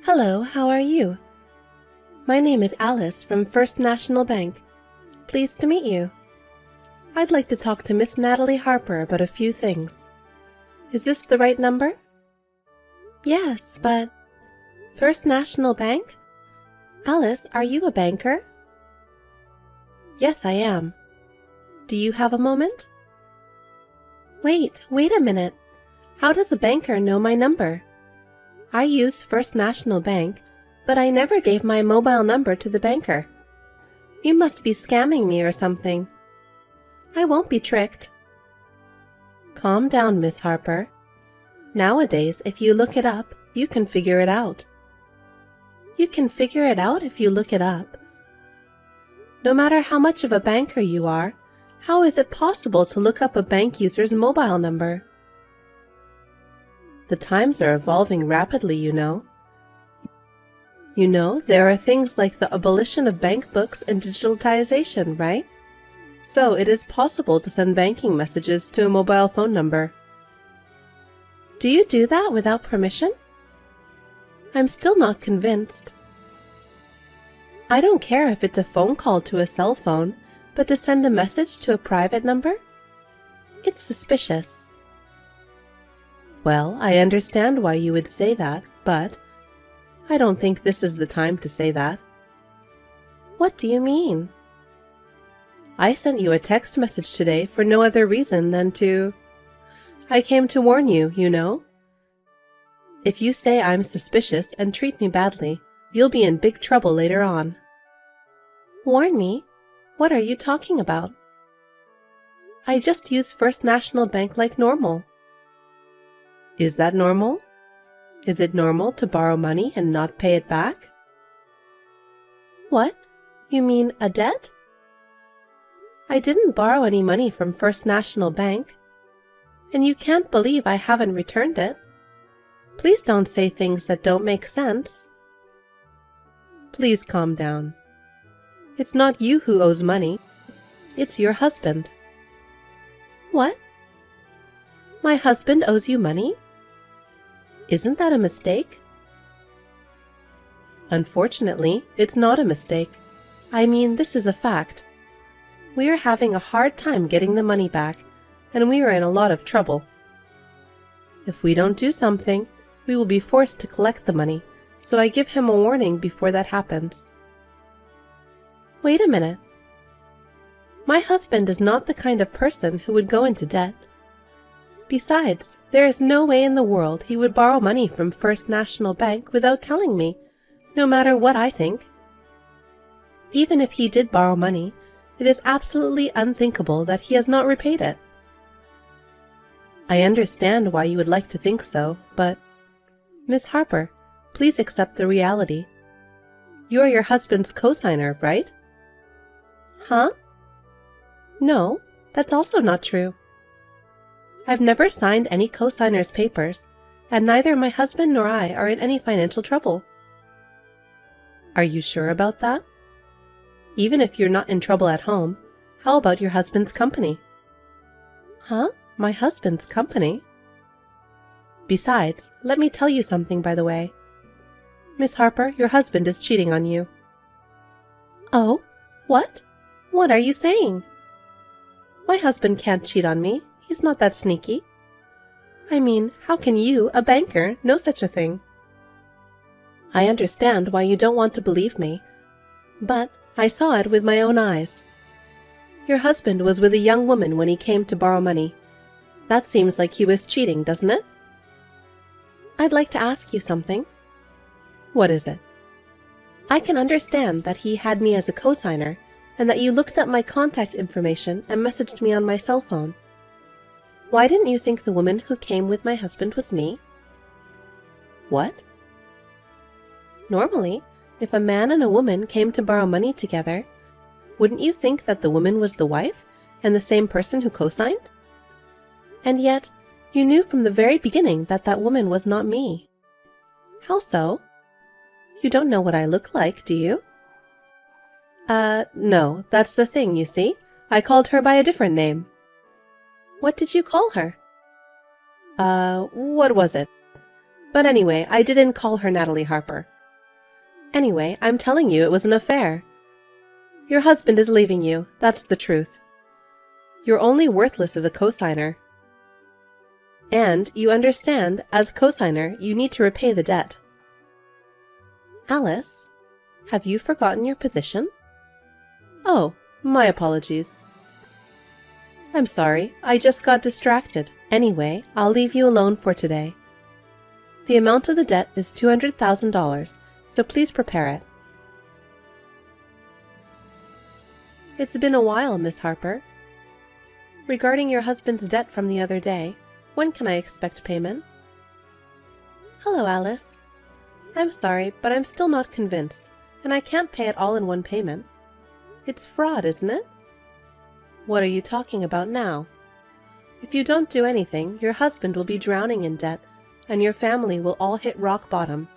Hello, how are you? My name is Alice from First National Bank. Pleased to meet you. I'd like to talk to Miss Natalie Harper about a few things. Is this the right number? Yes, but... First National Bank? Alice, are you a banker? Yes, I am. Do you have a moment? Wait a minute. How does a banker know my number? I use First National Bank, but I never gave my mobile number to the banker. You must be scamming me or something. I won't be tricked. Calm down, Miss Harper. Nowadays, if you look it up, you can figure it out. You can figure it out if you look it up. No matter how much of a banker you are, how is it possible to look up a bank user's mobile number? The times are evolving rapidly, you know. There are things like the abolition of bank books and digitalization, right? So it is possible to send banking messages to a mobile phone number. Do you do that without permission? I'm still not convinced. I don't care if it's a phone call to a cell phone, but to send a message to a private number? It's suspicious. Well, I understand why you would say that, but I don't think this is the time to say that. What do you mean? I sent you a text message today for no other reason than to... I came to warn you, you know. If you say I'm suspicious and treat me badly, you'll be in big trouble later on. Warn me? What are you talking about? I just use First National Bank like normal. Is that normal? Is it normal to borrow money and not pay it back? What? You mean a debt? I didn't borrow any money from First National Bank, and you can't believe I haven't returned it. Please don't say things that don't make sense. Please calm down. It's not you who owes money. It's your husband. What? My husband owes you money? Isn't that a mistake? Unfortunately, it's not a mistake. I mean, this is a fact. We are having a hard time getting the money back, and we are in a lot of trouble. If we don't do something, we will be forced to collect the money, so I give him a warning before that happens. Wait a minute. My husband is not the kind of person who would go into debt. Besides, there is no way in the world he would borrow money from First National Bank without telling me, no matter what I think. Even if he did borrow money, it is absolutely unthinkable that he has not repaid it. I understand why you would like to think so, but... Miss Harper, please accept the reality. You are your husband's co-signer, right? Huh? No, that's also not true. I've never signed any co-signer's papers, and neither my husband nor I are in any financial trouble. Are you sure about that? Even if you're not in trouble at home, how about your husband's company? Huh? My husband's company? Besides, let me tell you something, by the way. Miss Harper, your husband is cheating on you. Oh? What? What are you saying? My husband can't cheat on me. He's not that sneaky. I mean, how can you, a banker, know such a thing? I understand why you don't want to believe me, but I saw it with my own eyes. Your husband was with a young woman when he came to borrow money. That seems like he was cheating, doesn't it? I'd like to ask you something. What is it? I can understand that he had me as a co-signer and that you looked up my contact information and messaged me on my cell phone. Why didn't you think the woman who came with my husband was me? What? Normally, if a man and a woman came to borrow money together, wouldn't you think that the woman was the wife and the same person who co-signed? And yet, you knew from the very beginning that that woman was not me. How so? You don't know what I look like, do you? No, that's the thing, you see. I called her by a different name. What did you call her? What was it? But anyway, I didn't call her Natalie Harper. Anyway, I'm telling you it was an affair. Your husband is leaving you, that's the truth. You're only worthless as a cosigner. And, you understand, as cosigner, you need to repay the debt. Alice, have you forgotten your position? Oh, my apologies. I'm sorry, I just got distracted. Anyway, I'll leave you alone for today. The amount of the debt is $200,000, so please prepare it. It's been a while, Miss Harper. Regarding your husband's debt from the other day, when can I expect payment? Hello, Alice. I'm sorry, but I'm still not convinced, and I can't pay it all in one payment. It's fraud, isn't it? What are you talking about now? If you don't do anything, your husband will be drowning in debt, and your family will all hit rock bottom.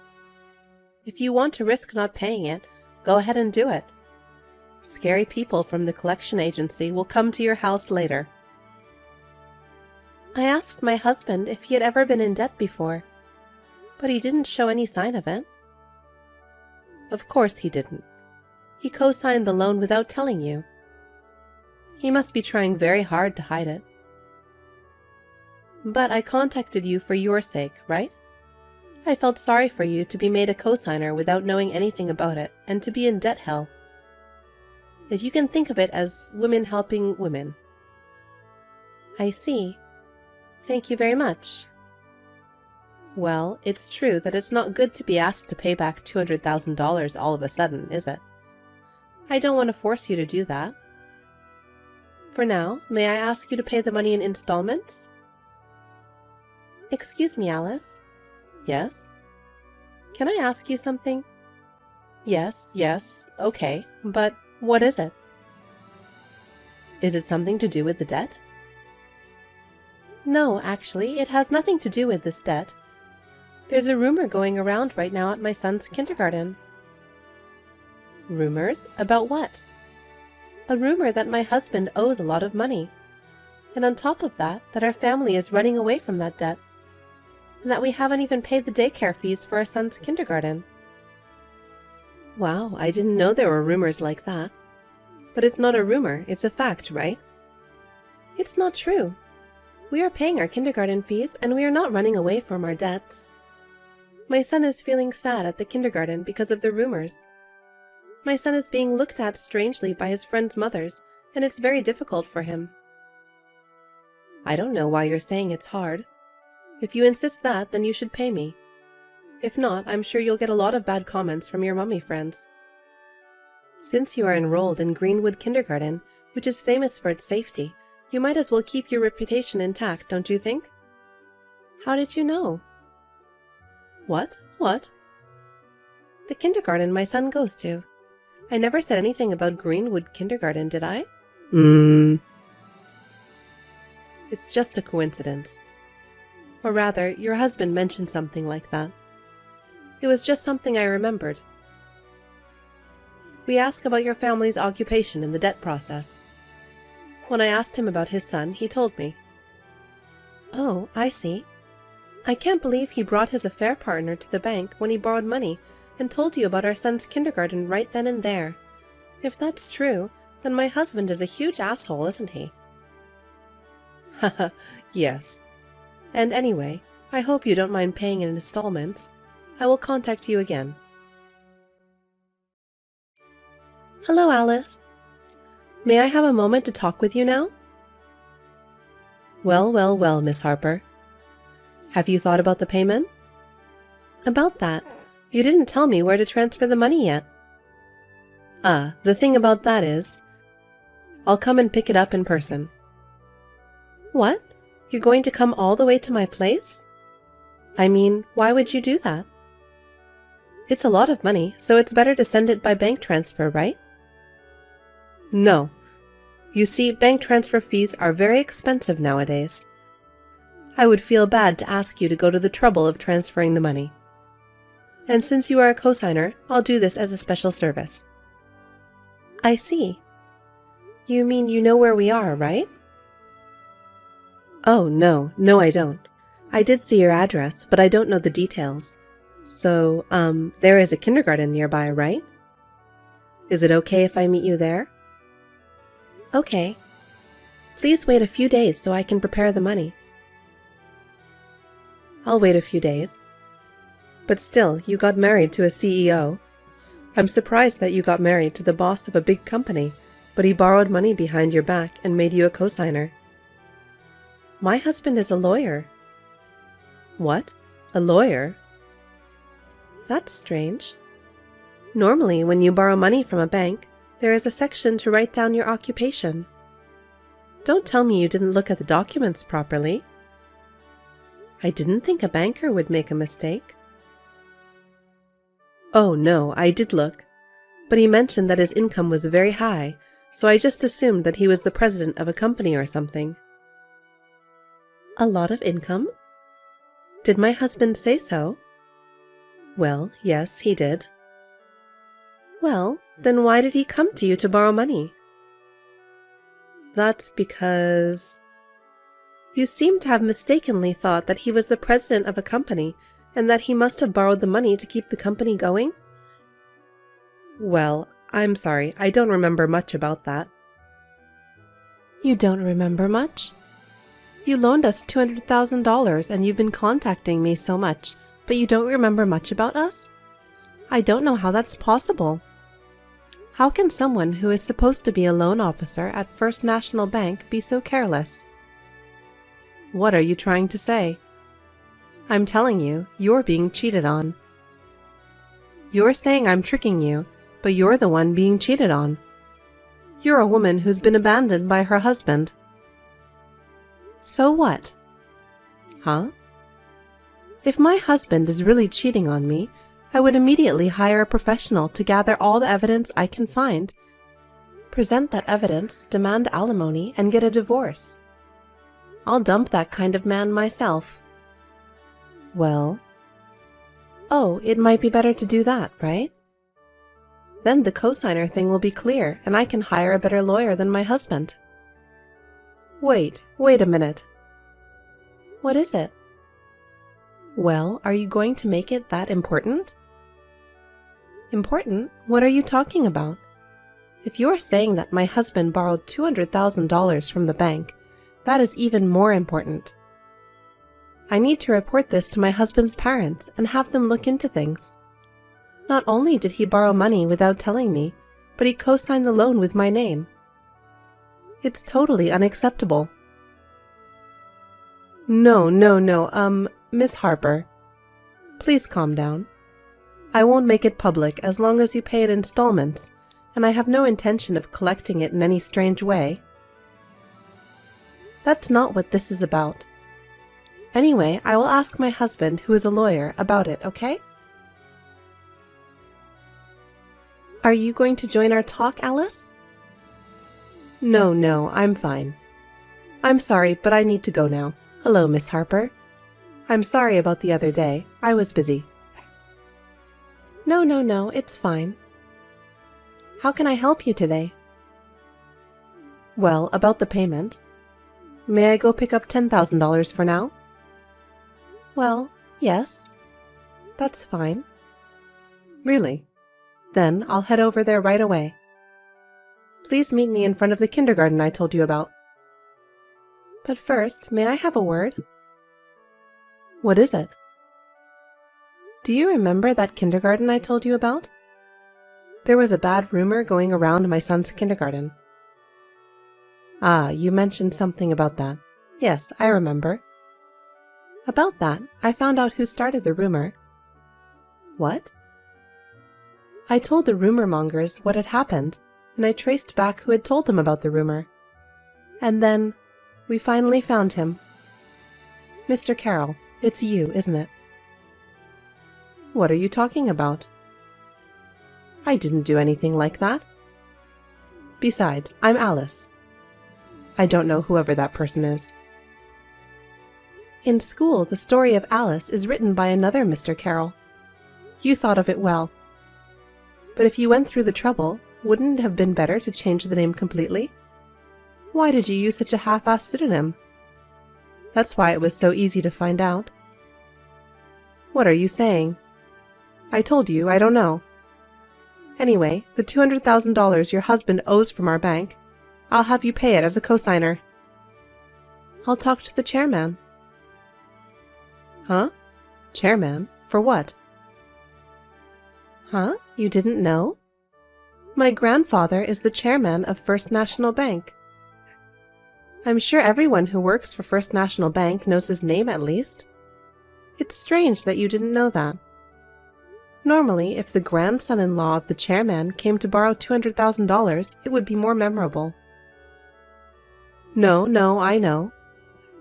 If you want to risk not paying it, go ahead and do it. Scary people from the collection agency will come to your house later. I asked my husband if he had ever been in debt before, but he didn't show any sign of it. Of course he didn't. He co-signed the loan without telling you. He must be trying very hard to hide it. But I contacted you for your sake, right? I felt sorry for you to be made a co-signer without knowing anything about it and to be in debt hell. If you can think of it as women helping women. I see. Thank you very much. Well, it's true that it's not good to be asked to pay back $200,000 all of a sudden, is it? I don't want to force you to do that. For now, may I ask you to pay the money in installments? Excuse me, Alice. Yes? Can I ask you something? Yes, okay, but what is it? Is it something to do with the debt? No, actually, it has nothing to do with this debt. There's a rumor going around right now at my son's kindergarten. Rumors? About what? A rumor that my husband owes a lot of money. And on top of that, that our family is running away from that debt. And that we haven't even paid the daycare fees for our son's kindergarten. Wow, I didn't know there were rumors like that. But it's not a rumor, it's a fact, right? It's not true. We are paying our kindergarten fees and we are not running away from our debts. My son is feeling sad at the kindergarten because of the rumors. My son is being looked at strangely by his friends' mothers, and it's very difficult for him. I don't know why you're saying it's hard. If you insist that, then you should pay me. If not, I'm sure you'll get a lot of bad comments from your mummy friends. Since you are enrolled in Greenwood Kindergarten, which is famous for its safety, you might as well keep your reputation intact, don't you think? How did you know? What? The kindergarten my son goes to. I never said anything about Greenwood Kindergarten, did I? It's just a coincidence. Or rather, your husband mentioned something like that. It was just something I remembered. We asked about your family's occupation in the debt process. When I asked him about his son, he told me. Oh, I see. I can't believe he brought his affair partner to the bank when he borrowed money and told you about our son's kindergarten right then and there. If that's true, then my husband is a huge asshole, isn't he? Haha, yes. And anyway, I hope you don't mind paying in installments. I will contact you again. Hello, Alice. May I have a moment to talk with you now? Well, Miss Harper. Have you thought about the payment? About that, you didn't tell me where to transfer the money yet. Ah, the thing about that is, I'll come and pick it up in person. What? You're going to come all the way to my place? I mean, why would you do that? It's a lot of money, so it's better to send it by bank transfer, right? No. You see, bank transfer fees are very expensive nowadays. I would feel bad to ask you to go to the trouble of transferring the money. And since you are a cosigner, I'll do this as a special service. I see. You mean you know where we are, right? Oh, no, I don't. I did see your address, but I don't know the details. So, there is a kindergarten nearby, right? Is it okay if I meet you there? Okay. Please wait a few days so I can prepare the money. I'll wait a few days. But still, you got married to a CEO. I'm surprised that you got married to the boss of a big company, but he borrowed money behind your back and made you a cosigner. My husband is a lawyer. What? A lawyer? That's strange. Normally, when you borrow money from a bank, there is a section to write down your occupation. Don't tell me you didn't look at the documents properly. I didn't think a banker would make a mistake. Oh no, I did look. But he mentioned that his income was very high, so I just assumed that he was the president of a company or something. A lot of income? Did my husband say so? Well, yes, he did. Well, then why did he come to you to borrow money? That's because... You seem to have mistakenly thought that he was the president of a company and that he must have borrowed the money to keep the company going? Well, I'm sorry, I don't remember much about that. You don't remember much? You loaned us $200,000 and you've been contacting me so much, but you don't remember much about us? I don't know how that's possible. How can someone who is supposed to be a loan officer at First National Bank be so careless? What are you trying to say? I'm telling you, you're being cheated on. You're saying I'm tricking you, but you're the one being cheated on. You're a woman who's been abandoned by her husband. So what? Huh? If my husband is really cheating on me, I would immediately hire a professional to gather all the evidence I can find, present that evidence, demand alimony, and get a divorce. I'll dump that kind of man myself. Well? Oh, it might be better to do that, right? Then the cosigner thing will be clear, and I can hire a better lawyer than my husband. Wait a minute. What is it? Well, are you going to make it that important? Important? What are you talking about? If you are saying that my husband borrowed $200,000 from the bank, that is even more important. I need to report this to my husband's parents and have them look into things. Not only did he borrow money without telling me, but he co-signed the loan with my name. It's totally unacceptable. No, Miss Harper. Please calm down. I won't make it public as long as you pay it in installments, and I have no intention of collecting it in any strange way. That's not what this is about. Anyway, I will ask my husband, who is a lawyer, about it, okay? Are you going to join our talk, Alice? No, I'm fine. I'm sorry, but I need to go now. Hello, Miss Harper. I'm sorry about the other day. I was busy. No, it's fine. How can I help you today? Well, about the payment. May I go pick up $10,000 for now? Well, yes. That's fine. Really? Then I'll head over there right away. Please meet me in front of the kindergarten I told you about. But first, may I have a word? What is it? Do you remember that kindergarten I told you about? There was a bad rumor going around my son's kindergarten. Ah, you mentioned something about that. Yes, I remember. About that, I found out who started the rumor. What? I told the rumor mongers what had happened, and I traced back who had told them about the rumor. And then, we finally found him. Mr. Carroll, it's you, isn't it? What are you talking about? I didn't do anything like that. Besides, I'm Alice. I don't know whoever that person is. In school, the story of Alice is written by another Mr. Carroll. You thought of it well. But if you went through the trouble, wouldn't it have been better to change the name completely? Why did you use such a half-assed pseudonym? That's why it was so easy to find out. What are you saying? I told you, I don't know. Anyway, the $200,000 your husband owes from our bank, I'll have you pay it as a cosigner. I'll talk to the chairman. Huh? Chairman? For what? Huh? You didn't know? My grandfather is the chairman of First National Bank. I'm sure everyone who works for First National Bank knows his name at least. It's strange that you didn't know that. Normally, if the grandson-in-law of the chairman came to borrow $200,000, it would be more memorable. No, I know.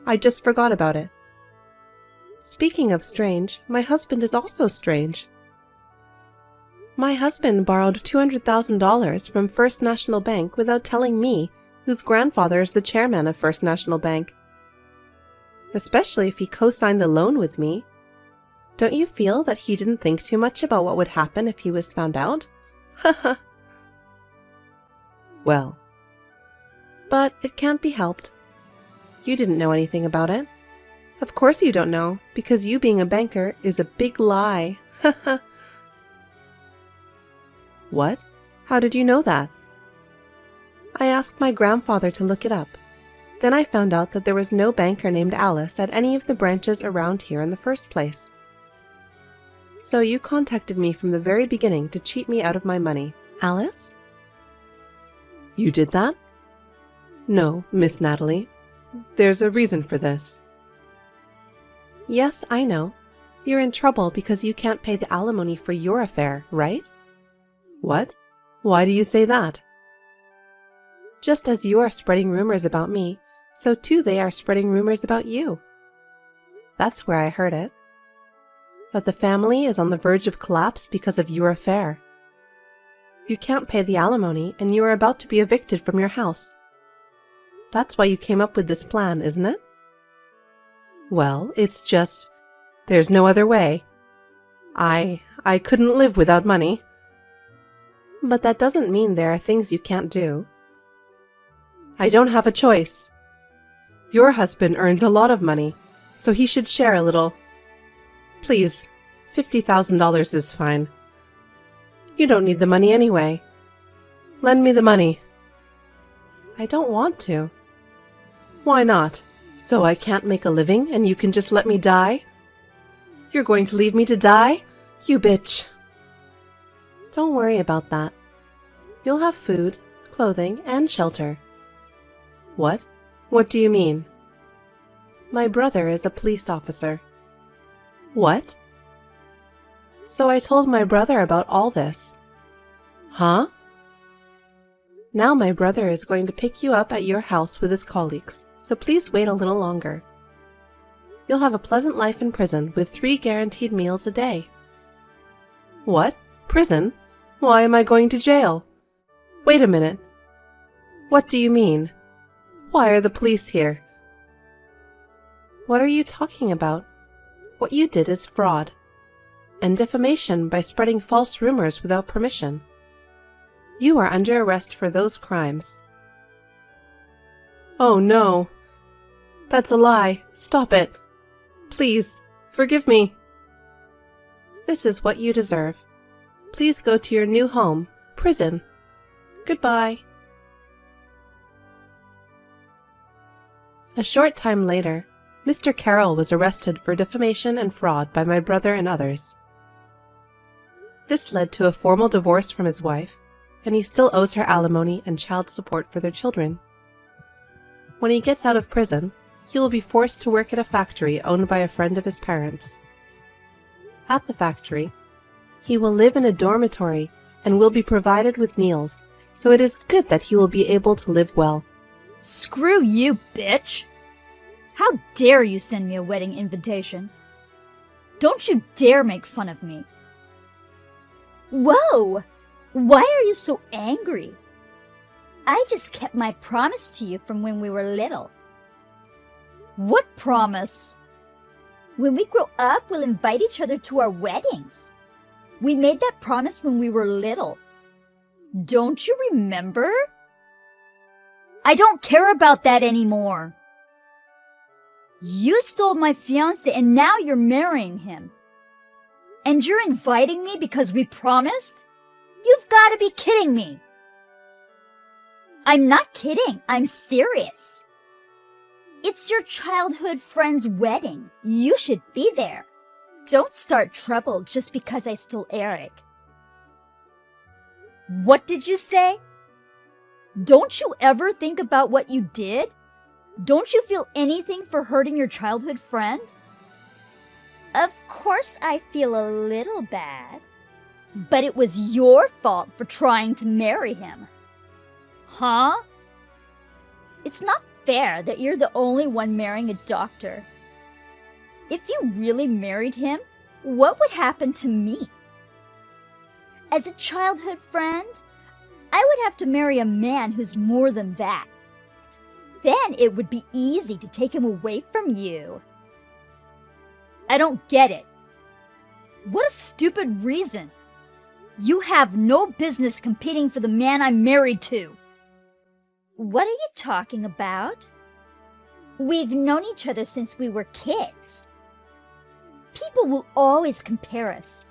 I just forgot about it. Speaking of strange, my husband is also strange. My husband borrowed $200,000 from First National Bank without telling me, whose grandfather is the chairman of First National Bank. Especially if he co-signed the loan with me. Don't you feel that he didn't think too much about what would happen if he was found out? Haha. Well. But it can't be helped. You didn't know anything about it. Of course you don't know, because you being a banker is a big lie. Haha. What? How did you know that? I asked my grandfather to look it up. Then I found out that there was no banker named Alice at any of the branches around here in the first place. So you contacted me from the very beginning to cheat me out of my money. Alice? You did that? No, Miss Natalie. There's a reason for this. Yes, I know. You're in trouble because you can't pay the alimony for your affair, right? What? Why do you say that? Just as you are spreading rumors about me, so too they are spreading rumors about you. That's where I heard it. That the family is on the verge of collapse because of your affair. You can't pay the alimony and you are about to be evicted from your house. That's why you came up with this plan, isn't it? Well, it's just, there's no other way. I couldn't live without money. But that doesn't mean there are things you can't do. I don't have a choice. Your husband earns a lot of money, so he should share a little. Please, $50,000 is fine. You don't need the money anyway. Lend me the money. I don't want to. Why not? So I can't make a living and you can just let me die? You're going to leave me to die? You bitch. Don't worry about that. You'll have food, clothing, and shelter. What? What do you mean? My brother is a police officer. What? So I told my brother about all this. Huh? Now my brother is going to pick you up at your house with his colleagues, so please wait a little longer. You'll have a pleasant life in prison with 3 guaranteed meals a day. What? Prison? Why am I going to jail? Wait a minute. What do you mean? Why are the police here? What are you talking about? What you did is fraud and defamation by spreading false rumors without permission. You are under arrest for those crimes. Oh no. That's a lie. Stop it. Please, forgive me. This is what you deserve. Please go to your new home, prison. Goodbye. A short time later, Mr. Carroll was arrested for defamation and fraud by my brother and others. This led to a formal divorce from his wife, and he still owes her alimony and child support for their children. When he gets out of prison, he will be forced to work at a factory owned by a friend of his parents. At the factory, he will live in a dormitory and will be provided with meals, so it is good that he will be able to live well. Screw you, bitch! How dare you send me a wedding invitation? Don't you dare make fun of me! Whoa! Why are you so angry? I just kept my promise to you from when we were little. What promise? When we grow up, we'll invite each other to our weddings. We made that promise when we were little. Don't you remember? I don't care about that anymore. You stole my fiancé and now you're marrying him. And you're inviting me because we promised? You've got to be kidding me. I'm not kidding. I'm serious. It's your childhood friend's wedding. You should be there. Don't start trouble just because I stole Eric. What did you say? Don't you ever think about what you did? Don't you feel anything for hurting your childhood friend? Of course I feel a little bad. But it was your fault for trying to marry him. Huh? It's not fair that you're the only one marrying a doctor. If you really married him, what would happen to me? As a childhood friend, I would have to marry a man who's more than that. Then it would be easy to take him away from you. I don't get it. What a stupid reason. You have no business competing for the man I'm married to. What are you talking about? We've known each other since we were kids. People will always compare us.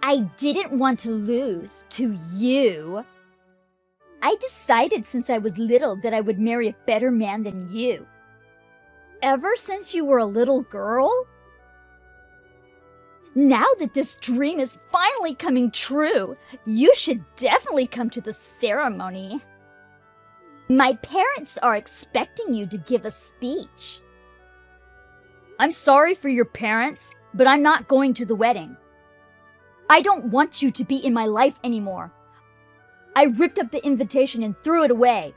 I didn't want to lose to you. I decided since I was little that I would marry a better man than you. Ever since you were a little girl? Now that this dream is finally coming true, you should definitely come to the ceremony. My parents are expecting you to give a speech. I'm sorry for your parents, but I'm not going to the wedding. I don't want you to be in my life anymore. I ripped up the invitation and threw it away.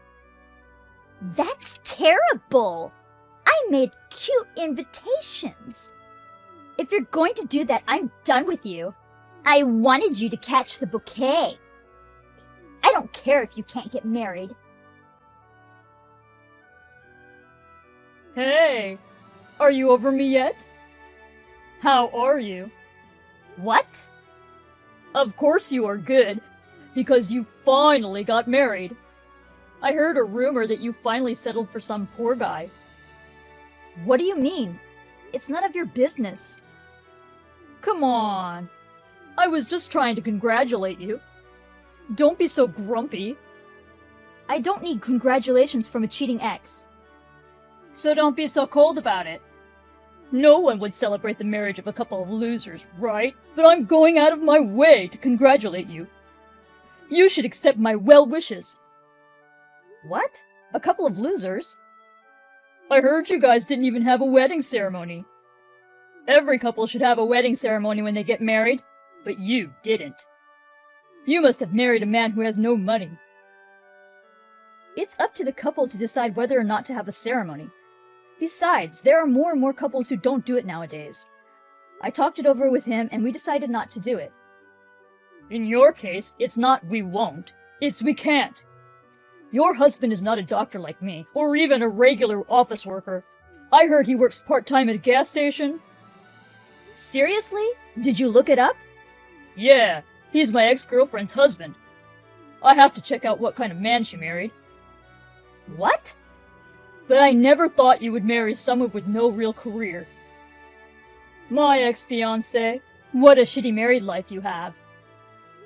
That's terrible. I made cute invitations. If you're going to do that, I'm done with you. I wanted you to catch the bouquet. I don't care if you can't get married. Hey, are you over me yet? How are you? What? Of course you are good, because you finally got married. I heard a rumor that you finally settled for some poor guy. What do you mean? It's none of your business. Come on. I was just trying to congratulate you. Don't be so grumpy. I don't need congratulations from a cheating ex. So don't be so cold about it. No one would celebrate the marriage of a couple of losers, right? But I'm going out of my way to congratulate you. You should accept my well wishes. What? A couple of losers? I heard you guys didn't even have a wedding ceremony. Every couple should have a wedding ceremony when they get married, but you didn't. You must have married a man who has no money. It's up to the couple to decide whether or not to have a ceremony. Besides, there are more and more couples who don't do it nowadays. I talked it over with him and we decided not to do it. In your case, it's not we won't, it's we can't. Your husband is not a doctor like me, or even a regular office worker. I heard he works part-time at a gas station. Seriously? Did you look it up? Yeah, he's my ex-girlfriend's husband. I have to check out what kind of man she married. What? But I never thought you would marry someone with no real career. My ex-fiancé, what a shitty married life you have.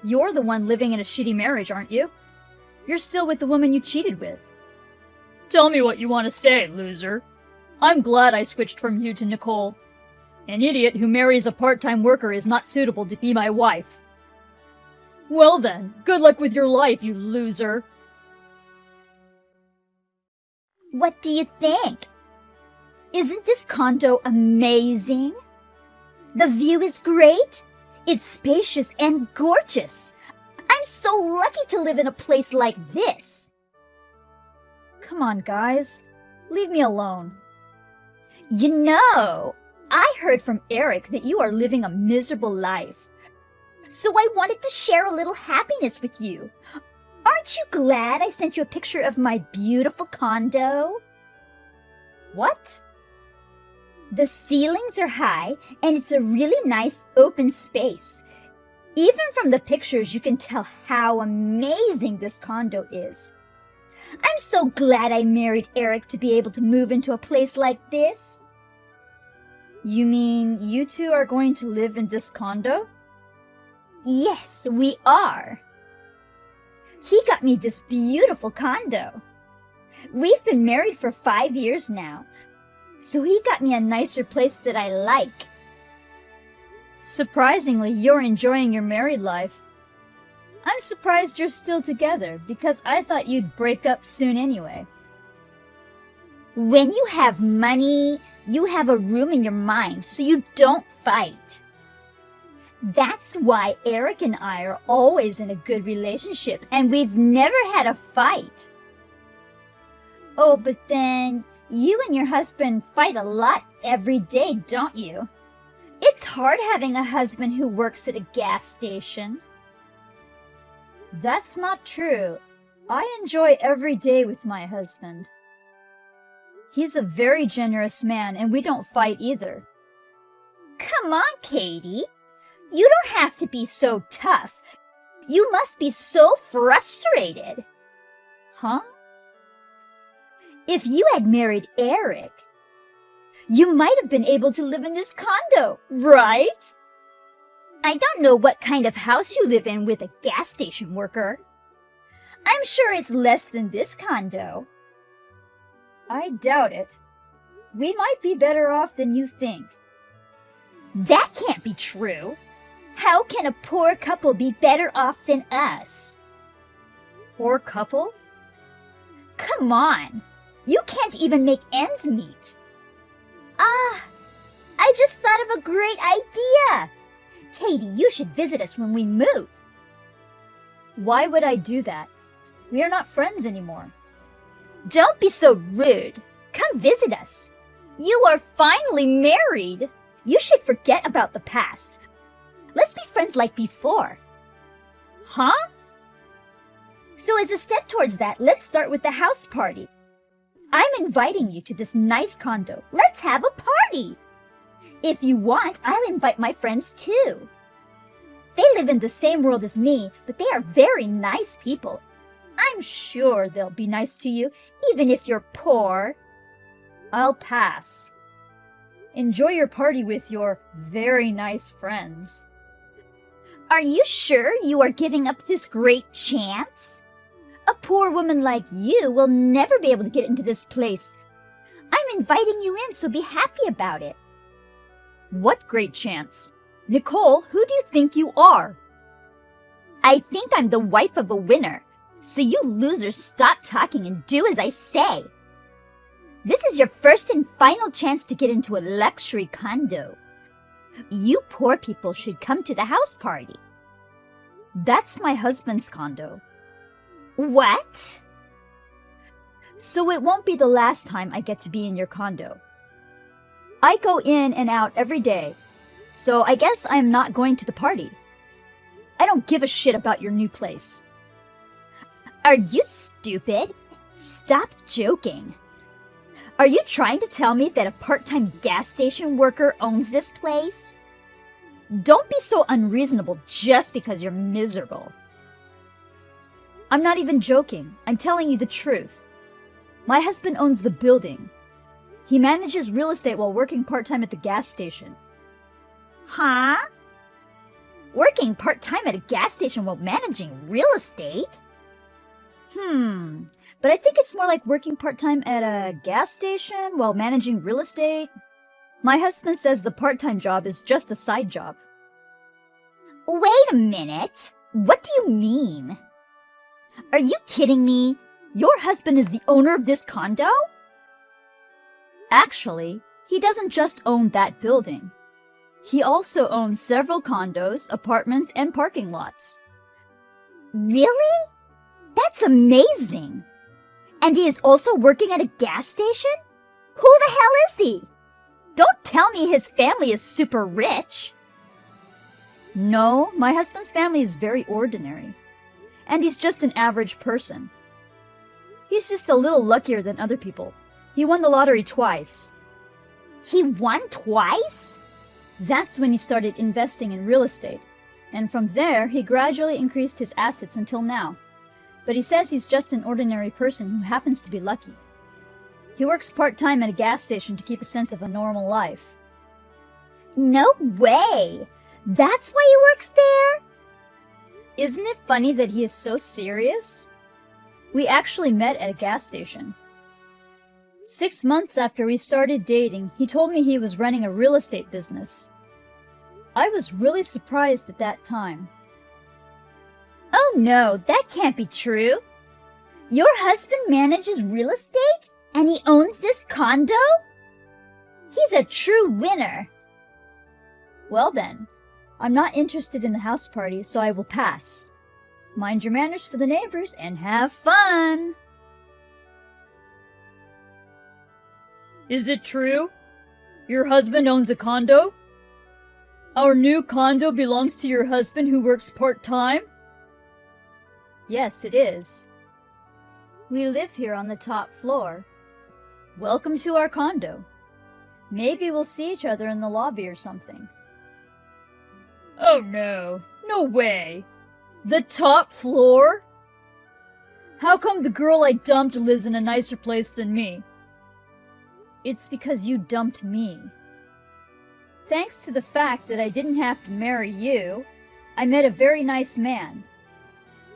You're the one living in a shitty marriage, aren't you? You're still with the woman you cheated with. Tell me what you want to say, loser. I'm glad I switched from you to Nicole. An idiot who marries a part-time worker is not suitable to be my wife. Well then, good luck with your life, you loser. What do you think? Isn't this condo amazing? The view is great. It's spacious and gorgeous. I'm so lucky to live in a place like this. Come on, guys. Leave me alone. You know, I heard from Eric that you are living a miserable life. So I wanted to share a little happiness with you. Aren't you glad I sent you a picture of my beautiful condo? What? The ceilings are high, and it's a really nice open space. Even from the pictures, you can tell how amazing this condo is. I'm so glad I married Eric to be able to move into a place like this. You mean you two are going to live in this condo? Yes, we are. He got me this beautiful condo. We've been married for 5 years now, so he got me a nicer place that I like. Surprisingly, you're enjoying your married life. I'm surprised you're still together because I thought you'd break up soon anyway. When you have money, you have a room in your mind so you don't fight. That's why Eric and I are always in a good relationship and we've never had a fight. Oh, but then you and your husband fight a lot every day, don't you? It's hard having a husband who works at a gas station. That's not true. I enjoy every day with my husband. He's a very generous man and we don't fight either. Come on, Katie. You don't have to be so tough. You must be so frustrated. Huh? If you had married Eric, you might have been able to live in this condo, right? I don't know what kind of house you live in with a gas station worker. I'm sure it's less than this condo. I doubt it. We might be better off than you think. That can't be true. How can a poor couple be better off than us? Poor couple? Come on. You can't even make ends meet. I just thought of a great idea. Katie, you should visit us when we move. Why would I do that? We are not friends anymore. Don't be so rude. Come visit us. You are finally married. You should forget about the past. Let's be friends like before. Huh? So as a step towards that, let's start with the house party. I'm inviting you to this nice condo. Let's have a party. If you want, I'll invite my friends too. They live in the same world as me, but they are very nice people. I'm sure they'll be nice to you, even if you're poor. I'll pass. Enjoy your party with your very nice friends. Are you sure you are giving up this great chance? A poor woman like you will never be able to get into this place. I'm inviting you in, so be happy about it. What great chance? Nicole, who do you think you are? I think I'm the wife of a winner, so you losers stop talking and do as I say. This is your first and final chance to get into a luxury condo. You poor people should come to the house party. That's my husband's condo. What? So it won't be the last time I get to be in your condo. I go in and out every day, so I guess I'm not going to the party. I don't give a shit about your new place. Are you stupid? Stop joking. Are you trying to tell me that a part-time gas station worker owns this place? Don't be so unreasonable just because you're miserable. I'm not even joking. I'm telling you the truth. My husband owns the building. He manages real estate while working part-time at the gas station. Huh? Working part-time at a gas station while managing real estate? But I think it's more like working part-time at a gas station while managing real estate. My husband says the part-time job is just a side job. Wait a minute. What do you mean? Are you kidding me? Your husband is the owner of this condo? Actually, he doesn't just own that building. He also owns several condos, apartments, and parking lots. Really? That's amazing. And he is also working at a gas station? Who the hell is he? Don't tell me his family is super rich. No, my husband's family is very ordinary. And he's just an average person. He's just a little luckier than other people. He won the lottery twice. He won twice? That's when he started investing in real estate. And from there, he gradually increased his assets until now. But he says he's just an ordinary person who happens to be lucky. He works part-time at a gas station to keep a sense of a normal life. No way! That's why he works there? Isn't it funny that he is so serious? We actually met at a gas station. 6 months after we started dating, he told me he was running a real estate business. I was really surprised at that time. Oh no, that can't be true. Your husband manages real estate? And he owns this condo? He's a true winner. Well then, I'm not interested in the house party, so I will pass. Mind your manners for the neighbors and have fun! Is it true? Your husband owns a condo? Our new condo belongs to your husband who works part-time? Yes, it is. We live here on the top floor. Welcome to our condo. Maybe we'll see each other in the lobby or something. Oh no, no way. The top floor? How come the girl I dumped lives in a nicer place than me? It's because you dumped me. Thanks to the fact that I didn't have to marry you, I met a very nice man.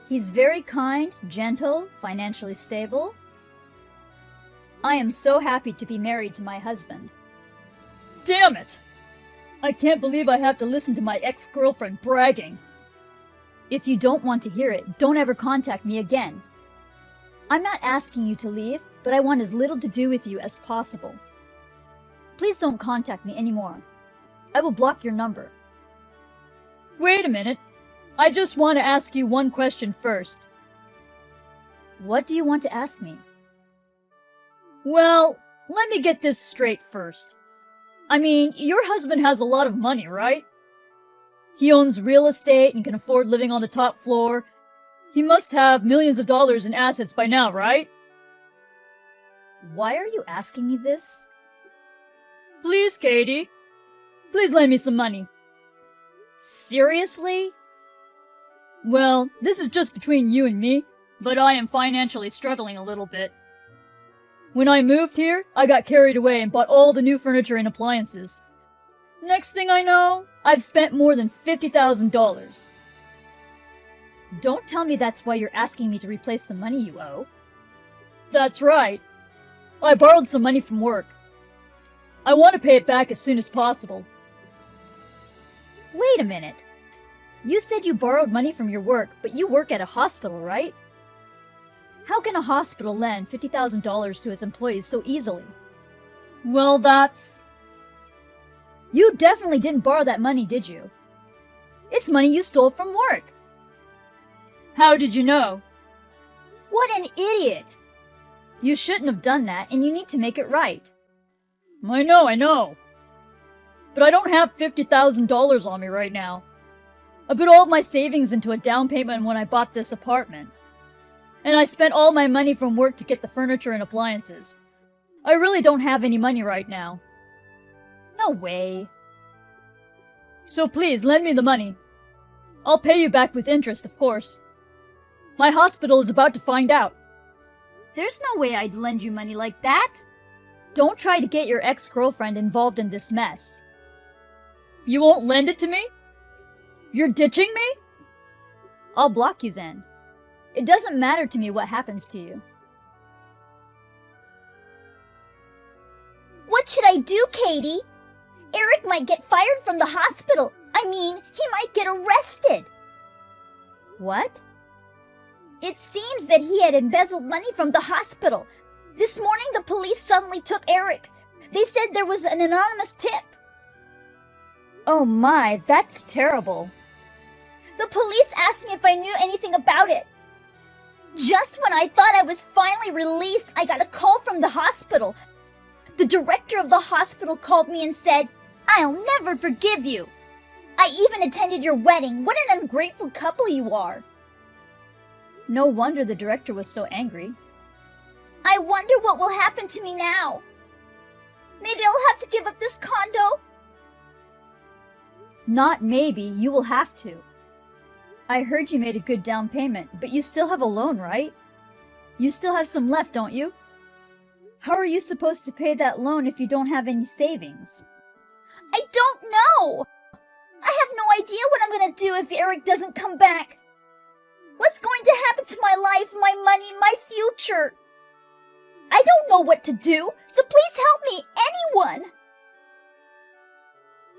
He's very kind, gentle, financially stable. I am so happy to be married to my husband. Damn it! I can't believe I have to listen to my ex-girlfriend bragging. If you don't want to hear it, don't ever contact me again. I'm not asking you to leave, but I want as little to do with you as possible. Please don't contact me anymore. I will block your number. Wait a minute. I just want to ask you one question first. What do you want to ask me? Well, let me get this straight first. I mean, your husband has a lot of money, right? He owns real estate and can afford living on the top floor. He must have millions of dollars in assets by now, right? Why are you asking me this? Please, Katie. Please lend me some money. Seriously? Well, this is just between you and me, but I am financially struggling a little bit. When I moved here, I got carried away and bought all the new furniture and appliances. Next thing I know, I've spent more than $50,000. Don't tell me that's why you're asking me to replace the money you owe. That's right. I borrowed some money from work. I want to pay it back as soon as possible. Wait a minute. You said you borrowed money from your work, but you work at a hospital, right? How can a hospital lend $50,000 to its employees so easily? Well, that's... You definitely didn't borrow that money, did you? It's money you stole from work. How did you know? What an idiot! You shouldn't have done that, and you need to make it right. I know. But I don't have $50,000 on me right now. I put all of my savings into a down payment when I bought this apartment. And I spent all my money from work to get the furniture and appliances. I really don't have any money right now. No way. So please, lend me the money. I'll pay you back with interest, of course. My hospital is about to find out. There's no way I'd lend you money like that. Don't try to get your ex-girlfriend involved in this mess. You won't lend it to me? You're ditching me? I'll block you then. It doesn't matter to me what happens to you. What should I do, Katie? Eric might get fired from the hospital. I mean, he might get arrested. What? It seems that he had embezzled money from the hospital. This morning, the police suddenly took Eric. They said there was an anonymous tip. Oh my, that's terrible. The police asked me if I knew anything about it. Just when I thought I was finally released, I got a call from the hospital. The director of the hospital called me and said, "I'll never forgive you. I even attended your wedding. What an ungrateful couple you are." No wonder the director was so angry. I wonder what will happen to me now. Maybe I'll have to give up this condo. Not maybe, you will have to. I heard you made a good down payment, but you still have a loan, right? You still have some left, don't you? How are you supposed to pay that loan if you don't have any savings? I don't know. I have no idea what I'm gonna do if Eric doesn't come back. What's going to happen to my life, my money, my future? I don't know what to do, so please help me, anyone!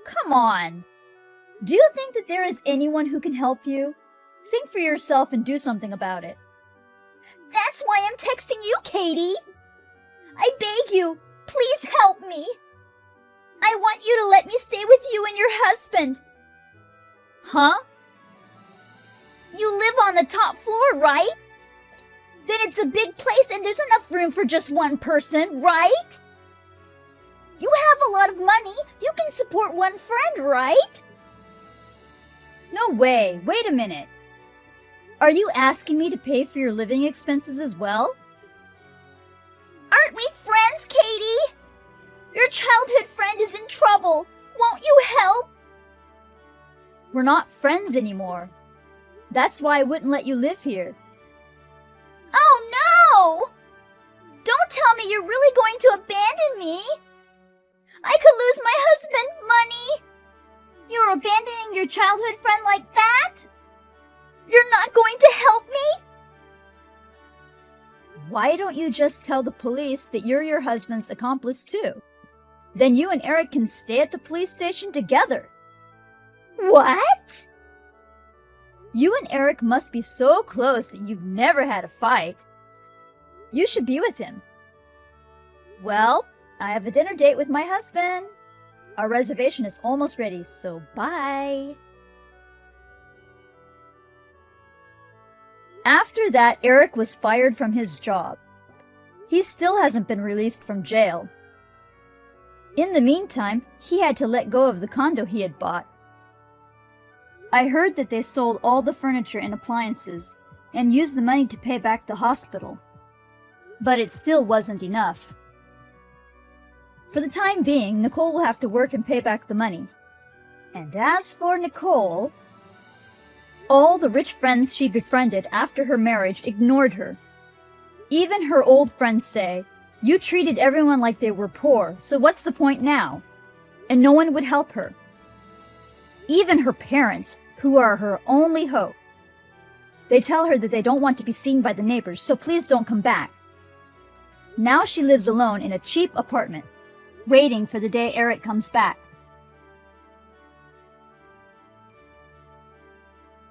Come on. Do you think that there is anyone who can help you? Think for yourself and do something about it. That's why I'm texting you, Katie. I beg you, please help me. I want you to let me stay with you and your husband. Huh? You live on the top floor, right? Then it's a big place and there's enough room for just one person, right? You have a lot of money. You can support one friend, right? No way. Wait a minute. Are you asking me to pay for your living expenses as well? Aren't we friends, Katie? Your childhood friend is in trouble. Won't you help? We're not friends anymore. That's why I wouldn't let you live here. Oh no! Don't tell me you're really going to abandon me. I could lose my husband, money. You're abandoning your childhood friend like that? You're not going to help me? Why don't you just tell the police that you're your husband's accomplice too? Then you and Eric can stay at the police station together. What? You and Eric must be so close that you've never had a fight. You should be with him. Well, I have a dinner date with my husband. Our reservation is almost ready, so bye. After that, Eric was fired from his job. He still hasn't been released from jail. In the meantime, he had to let go of the condo he had bought. I heard that they sold all the furniture and appliances and used the money to pay back the hospital. But it still wasn't enough. For the time being, Nicole will have to work and pay back the money. And as for Nicole, all the rich friends she befriended after her marriage ignored her. Even her old friends say, "You treated everyone like they were poor, so what's the point now?" And no one would help her. Even her parents, who are her only hope. They tell her that they don't want to be seen by the neighbors, so please don't come back. Now she lives alone in a cheap apartment, waiting for the day Eric comes back.